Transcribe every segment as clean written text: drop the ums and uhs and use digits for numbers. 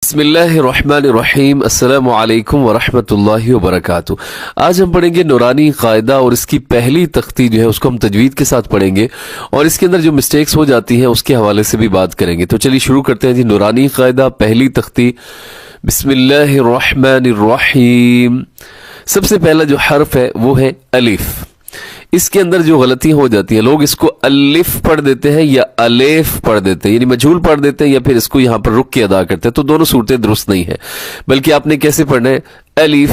بسم اللہ الرحمن الرحیم، السلام علیکم ورحمۃ اللہ وبرکاتہ۔ آج ہم پڑھیں گے نورانی قاعدہ اور اس کی پہلی تختی جو ہے اس کو ہم تجوید کے ساتھ پڑھیں گے اور اس کے اندر جو مسٹیکس ہو جاتی ہیں اس کے حوالے سے بھی بات کریں گے۔ تو چلیے شروع کرتے ہیں جی۔ نورانی قاعدہ پہلی تختی، بسم اللہ الرحمن الرحیم۔ سب سے پہلا جو حرف ہے وہ ہے الف۔ اس کے اندر جو غلطیاں ہو جاتی ہیں، لوگ اس کو الف پڑھ دیتے ہیں یا الیف پڑھ دیتے ہیں، یعنی مجھول پڑھ دیتے ہیں یا پھر اس کو یہاں پر رک کے ادا کرتے ہیں، تو دونوں صورتیں درست نہیں ہیں، بلکہ آپ نے کیسے پڑھنا ہے؟ الف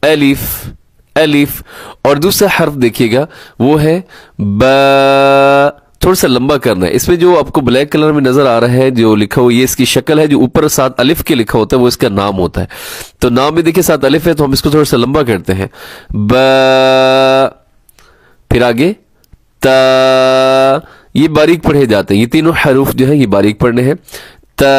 الف الف۔ اور دوسرا حرف دیکھیے گا وہ ہے با، تھوڑا سا لمبا کرنا ہے۔ اس میں جو آپ کو بلیک کلر میں نظر آ رہا ہے جو لکھا ہو، یہ اس کی شکل ہے۔ جو اوپر ساتھ الف کے لکھا ہوتا ہے وہ اس کا نام ہوتا ہے، تو نام میں دیکھیں ساتھ الف ہے تو ہم اس کو تھوڑا سا لمبا کرتے ہیں، با، پھر آگے تا۔ یہ باریک پڑھے جاتے ہیں، یہ تینوں حروف جو ہیں یہ باریک پڑھنے ہیں، تا۔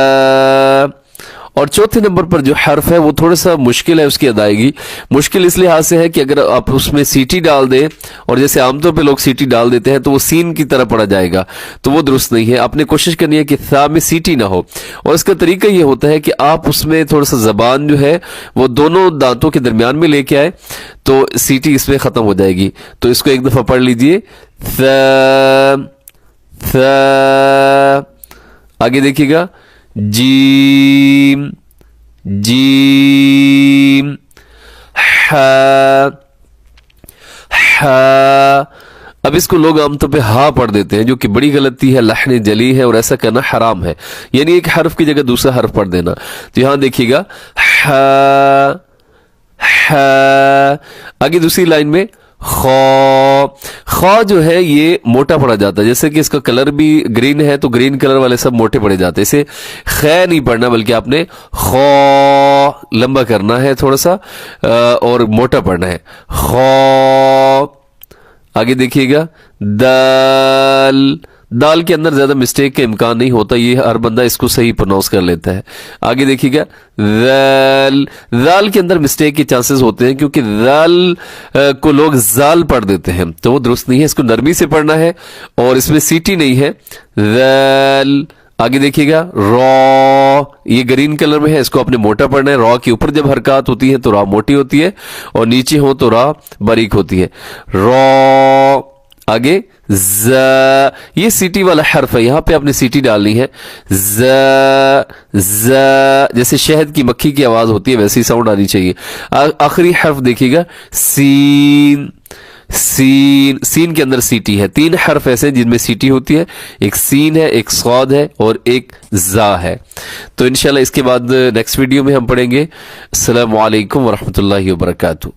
اور چوتھے نمبر پر جو حرف ہے وہ تھوڑا سا مشکل ہے اس کی ادائیگی۔ مشکل اس لحاظ سے ہے کہ اگر آپ اس میں سیٹی ڈال دیں، اور جیسے عام طور پہ لوگ سیٹی ڈال دیتے ہیں تو وہ سین کی طرح پڑھا جائے گا، تو وہ درست نہیں ہے۔ آپ نے کوشش کرنی ہے کہ ثا میں سیٹی نہ ہو، اور اس کا طریقہ یہ ہوتا ہے کہ آپ اس میں تھوڑا سا زبان جو ہے وہ دونوں دانتوں کے درمیان میں لے کے آئے تو سیٹی اس میں ختم ہو جائے گی۔ تو اس کو ایک دفعہ پڑھ لیجئے، ثا ثا۔ آگے دیکھیے گا، جیم جیم، ہا ہا۔ اب اس کو لوگ عام طور پہ ہا پڑھ دیتے ہیں، جو کہ بڑی غلطی ہے، لحن جلی ہے، اور ایسا کرنا حرام ہے، یعنی ایک حرف کی جگہ دوسرا حرف پڑھ دینا۔ تو یہاں دیکھیے گا، ہا ہا۔ آگے دوسری لائن میں خا۔ خا جو ہے یہ موٹا پڑھا جاتا ہے، جیسے کہ اس کا کلر بھی گرین ہے تو گرین کلر والے سب موٹے پڑھے جاتے ہیں۔ اسے خے نہیں پڑھنا، بلکہ آپ نے خا لمبا کرنا ہے تھوڑا سا اور موٹا پڑھنا ہے، خا۔ آگے دیکھیے گا، دال۔ دال کے اندر زیادہ مسٹیک کا امکان نہیں ہوتا، یہ ہر بندہ اس کو صحیح پروناؤنس کر لیتا ہے۔ آگے دیکھیے گا، ذال۔ ذال کے اندر مسٹیک کے چانسز ہوتے ہیں کیونکہ ذال کو لوگ زال پڑھ دیتے ہیں، تو وہ درست نہیں ہے، اس کو نرمی سے پڑھنا ہے اور اس میں سیٹی نہیں ہے، ذال۔ آگے دیکھیے گا، را۔ یہ گرین کلر میں ہے، اس کو آپ نے موٹا پڑھنا ہے۔ را کے اوپر جب حرکات ہوتی ہے تو را موٹی ہوتی ہے، اور نیچے ہو تو را باریک ہوتی ہے، را۔ آگے ز۔ یہ سیٹی والا حرف ہے، یہاں پہ آپ نے سیٹی ڈالنی ہے، ز ز، جیسے شہد کی مکھی کی آواز ہوتی ہے ویسی ساؤنڈ آنی چاہیے۔ آخری حرف دیکھیے گا، سین۔ سین، سین کے اندر سیٹی ہے۔ تین حرف ایسے جن میں سیٹی ہوتی ہے، ایک سین ہے، ایک صاد ہے اور ایک زا ہے۔ تو انشاءاللہ اس کے بعد نیکسٹ ویڈیو میں ہم پڑھیں گے۔ السلام علیکم ورحمۃ اللہ وبرکاتہ۔